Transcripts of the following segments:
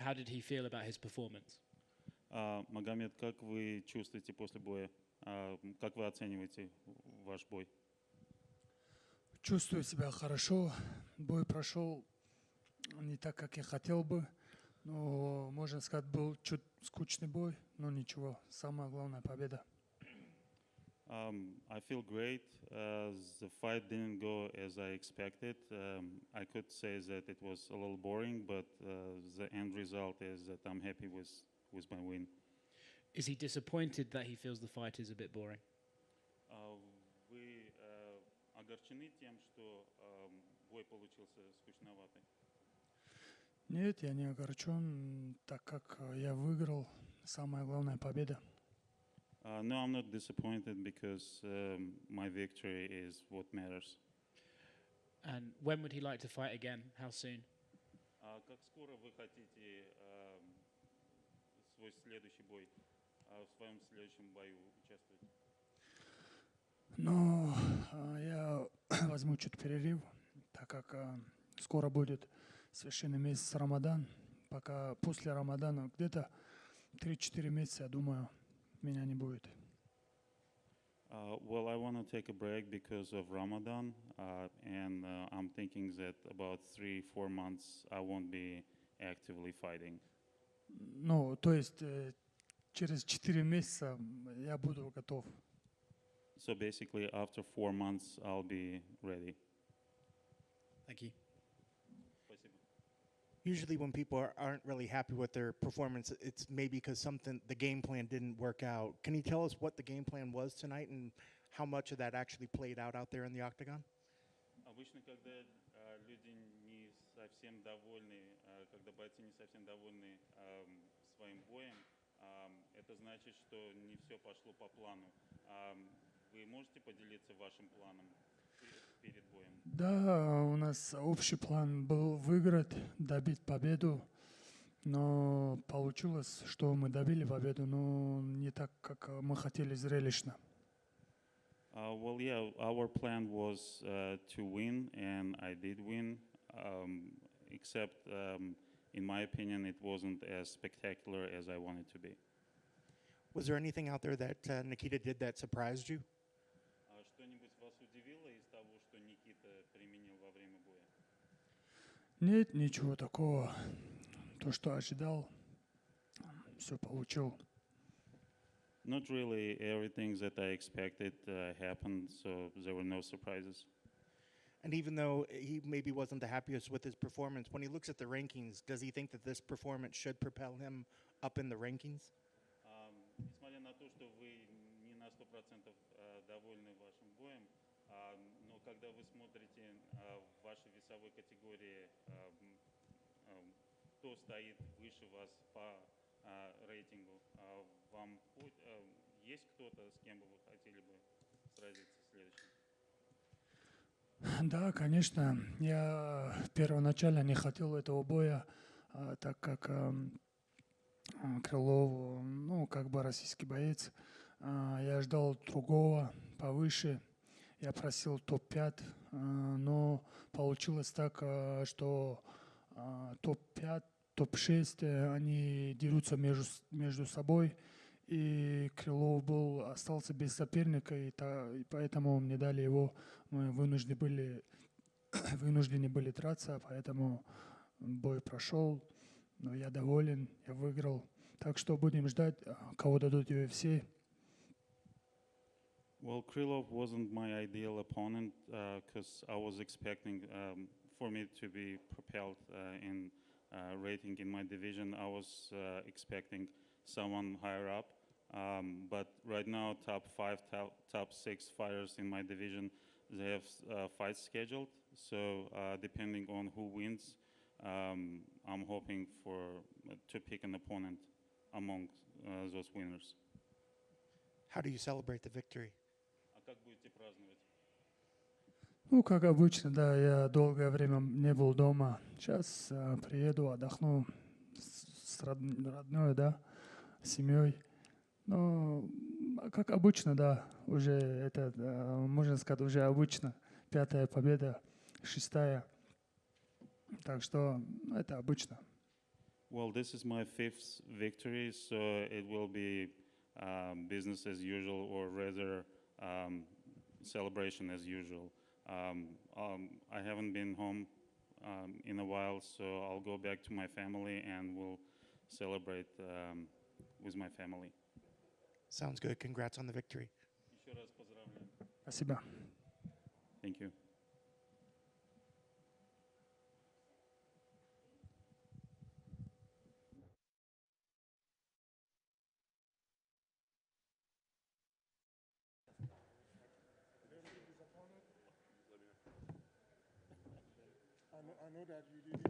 how did he feel about his performance? Магомед, как вы чувствуете после боя? Как вы оцениваете ваш бой? Чувствую себя хорошо. Бой прошел не так, как я хотел бы. Но, можно сказать, был чуть скучный бой. Но ничего, самая главная победа. I feel great. The fight didn't go as I expected. I could say that it was a little boring, but the end result is that I'm happy with my win. Is he disappointed that he feels the fight is a bit boring? Вы огорчены тем, что бой получился скучноватый? Нет, я не огорчен, так как я выиграл. Самая главная победа. No, I'm not disappointed because my victory is what matters. And when would he like to fight again? How soon? Как скоро вы хотите свой следующий бой, в своем следующем бою участвовать? Но я возьму чуть перерыв, так как скоро будет священный месяц Рамадан. Пока после Рамадана где-то 3-4 месяца, я думаю, меня не будет. Well, I want to take a break because of Ramadan, and I'm thinking that about 3-4 months I won't be actively fighting. Ну, то есть через 4 месяца я буду готов. So basically, after 4 months, I'll be ready. Thank you. Спасибо. Usually when people aren't really happy with their performance, it's maybe because the game plan didn't work out. Can you tell us what the game plan was tonight and how much of that actually played out there in the octagon? Обычно, когда люди не совсем довольны, когда бойцы не совсем довольны своим боем, это значит, что не все пошло по плану. Вы можете поделиться вашим планом перед боем? Да, у нас общий план был выиграть, добить победу, но получилось, что мы добили победу, но не так, как мы хотели, зрелищно. Well, yeah, our plan was to win, and I did win, except in my opinion, it wasn't as spectacular as I wanted to be. Was there anything out there that Nikita did that surprised you? Что-нибудь вас удивило из того, что Никита применил во время боя? Нет, ничего такого. То, что ожидал, все получил. Not really. Everything that I expected happened, so there were no surprises. And even though he maybe wasn't the happiest with his performance, when he looks at the rankings, does he think that this performance should propel him up in the rankings? Несмотря на то, что вы не на 100% довольны вашим боем, но когда вы смотрите в вашей весовой категории, кто стоит выше вас по рейтингу, вам есть кто-то, с кем бы вы хотели бы сразиться следующим? Да, конечно. Я первоначально не хотел этого боя, так как Крылов, ну, как бы российский боец. Я ждал другого, повыше. Я просил топ-5, но получилось так, что топ-5, топ-6, они дерутся между собой. И Крылов остался без соперника, и поэтому мне дали его. Мы вынуждены были драться, поэтому бой прошел. Но я доволен, я выиграл. Так что будем ждать, кого дадут UFC. Well, Krylov wasn't my ideal opponent because I was expecting for me to be propelled in rating in my division. I was expecting someone higher up. But right now, top 5, top 6 fighters in my division, they have fights scheduled. So depending on who wins, I'm hoping to pick an opponent among those winners. How do you celebrate the victory? А как будете праздновать? Ну, как обычно, да, я долгое время не был дома. Сейчас приеду, отдохну с родной, да, семьей. Ну, как обычно, да, уже это, можно сказать, уже обычно. 5-я победа, 6-я. Так что это обычно. Well, this is my fifth victory, so it will be business as usual, or rather celebration as usual. I haven't been home in a while, so I'll go back to my family and we'll celebrate with my family. Sounds good. Congrats on the victory. Еще раз поздравляю. Спасибо. Thank you. I know that you didn't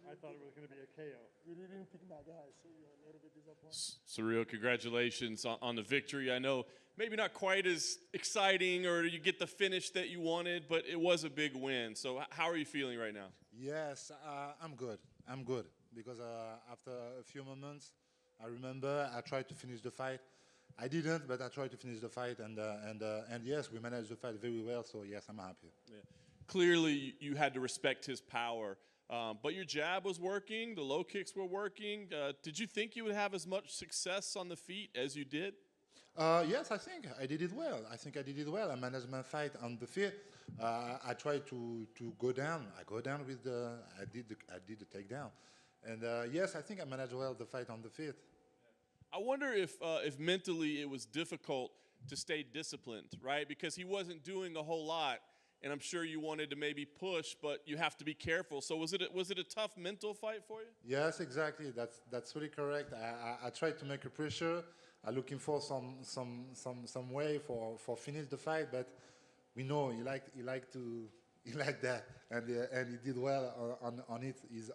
I thought it was going to be a KO. you didn't pick my guy, so you're a little bit disappointed. Surreal, congratulations on the victory. I know maybe not quite as exciting or you get the finish that you wanted, but it was a big win. So how are you feeling right now? Yes, I'm good. I'm good because after a few moments, I remember I tried to finish the fight. I didn't, but I tried to finish the fight, and yes, we managed the fight very well. So yes, I'm happy. Yeah. Clearly, you had to respect his power, but your jab was working. The low kicks were working. Did you think you would have as much success on the feet as you did? Yes, I think I did it well. I think I did it well. I managed my fight on the feet. I tried to go down. I go down with the. I did the takedown, and yes, I think I managed well the fight on the feet. I wonder if mentally it was difficult to stay disciplined, right? Because he wasn't doing a whole lot, and I'm sure you wanted to maybe push, but you have to be careful. So was it a tough mental fight for you? Yes, exactly. That's really correct. I tried to make a pressure. I'm looking for some way for finish the fight, but we know he like that, and he did well on it. He's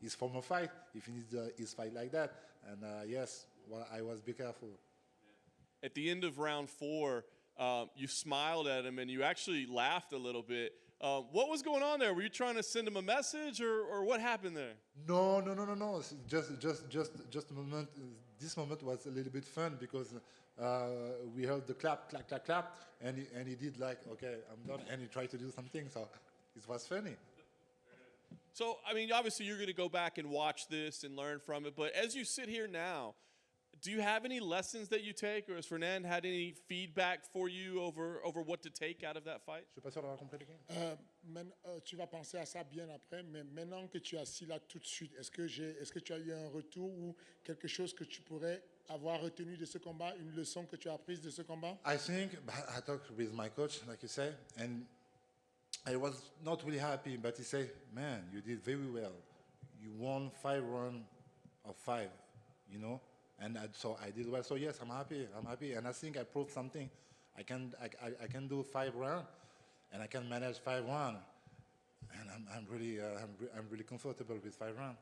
his former fight. He finished his fight like that, and yes, well, I was be careful. At the end of round 4, you smiled at him and you actually laughed a little bit. What was going on there? Were you trying to send him a message, or what happened there? No. It's just a moment. This moment was a little bit fun because we heard the clap, and he did like, okay, I'm done, and he tried to do something, so it was funny. So, I mean, obviously you're going to go back and watch this and learn from it, but as you sit here now, do you have any lessons that you take, or has Fernand had any feedback for you over what to take out of that fight? Je suis pas sûr d'avoir compris les gains. Tu vas penser à ça bien après, mais maintenant que tu es assis là tout de suite, est-ce que tu as eu un retour ou quelque chose que tu pourrais avoir retenu de ce combat, une leçon que tu as apprise de ce combat? I think I talked with my coach, like you say, and I was not really happy, but he said, "Man, you did very well. You won 5 rounds of 5, you know." And so I did well. So yes, I'm happy. And I think I proved something. I can do 5 rounds, and I can manage 5 rounds. And I'm really comfortable with 5 rounds.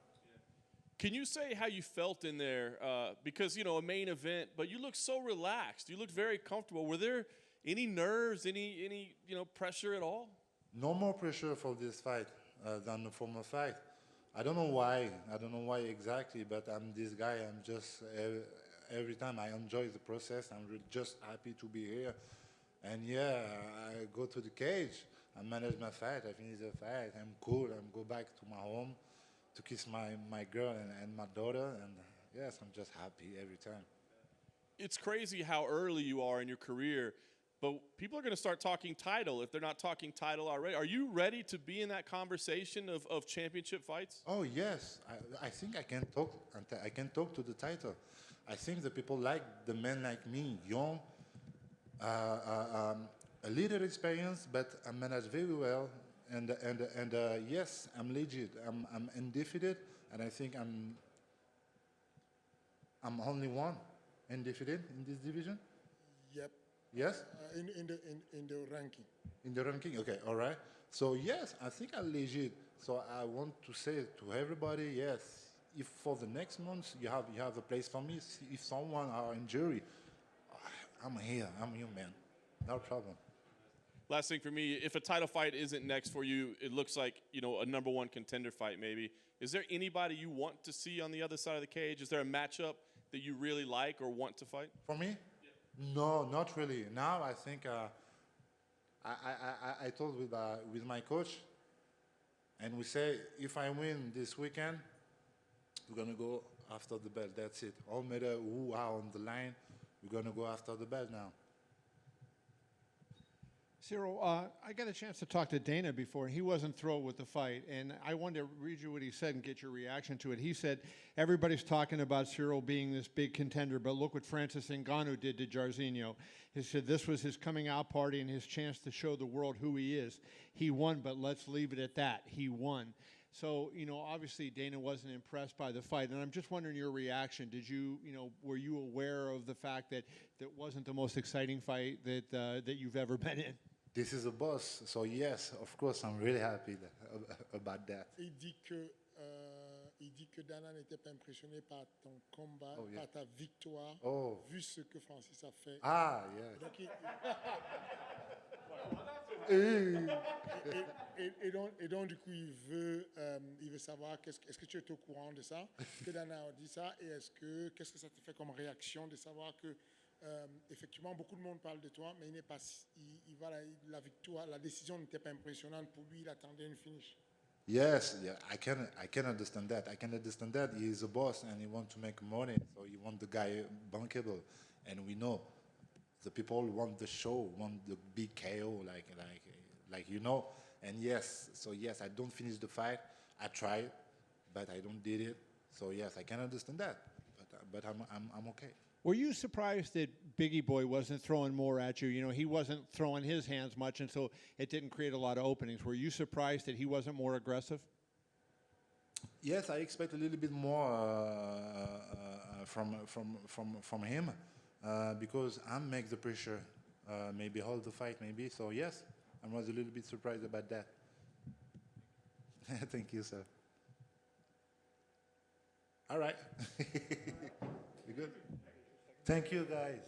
Can you say how you felt in there? Because, a main event, but you look so relaxed. You look very comfortable. Were there any nerves, any pressure at all? No more pressure for this fight than the former fight. I don't know why. I don't know why exactly, but I'm this guy. I'm just every time I enjoy the process. I'm just happy to be here. And yeah, I go to the cage. I manage my fight. I finish the fight. I'm cool. I'm go back to my home to kiss my girl and my daughter. And yes, I'm just happy every time. It's crazy how early you are in your career, but people are going to start talking title if they're not talking title already. Are you ready to be in that conversation of championship fights? Oh yes, I think I can talk. I can talk to the title. I think the people like the men like me, young, a little experience, but I manage very well. And yes, I'm legit. I'm undefeated, and I think I'm only one undefeated in this division. Yep. Yes. In the ranking. In the ranking, okay, all right. So yes, I think I'm legit. So I want to say to everybody, yes, if for the next month you have a place for me, if someone are injured, I'm here, man, no problem. Last thing for me, if a title fight isn't next for you, it looks like, a #1 contender fight maybe. Is there anybody you want to see on the other side of the cage? Is there a matchup that you really like or want to fight? For me? No, not really. Now I think I told with my coach, and we say if I win this weekend, We're gonna go after the belt. That's it. All matter who are on the line, we're gonna go after the belt now. Cyril, I got a chance to talk to Dana before, and he wasn't thrilled with the fight. And I wanted to read you what he said and get your reaction to it. He said, everybody's talking about Cyril being this big contender, but look what Francis Ngannou did to Jairzinho. He said this was his coming out party and his chance to show the world who he is. He won, but let's leave it at that. He won. So, obviously Dana wasn't impressed by the fight, and I'm just wondering your reaction. Did you, were you aware of the fact that that wasn't the most exciting fight that you've ever been in? This is a boss, so yes, of course, I'm really happy about that. Il dit que Dana n'était pas impressionné par ton combat, Oh, yeah. par ta victoire, Oh. vu ce que Francis a fait. Ah, yeah. Donc, Eh. et donc, du coup, il veut savoir, est-ce que tu es au courant de ça, que Dana a dit ça, et qu'est-ce que ça te fait comme réaction de savoir que, effectivement, beaucoup de monde parle de toi, mais il n'est pas, la victoire, la décision n'était pas impressionnante pour lui, il attendait une finish. Yes, yeah, I can understand that. I can understand that. He is a boss and he wants to make money, so he wants the guy bankable. And we know the people want the show, want the big KO, like And yes, so yes, I don't finish the fight. I tried, but I don't did it. So yes, I can understand that. But I'm okay. Were you surprised that Biggie Boy wasn't throwing more at you? He wasn't throwing his hands much, and so it didn't create a lot of openings. Were you surprised that he wasn't more aggressive? Yes, I expect a little bit more from him because I make the pressure, maybe hold the fight, maybe. So yes, I was a little bit surprised about that. Thank you, sir. All right. You good? Thank you, guys.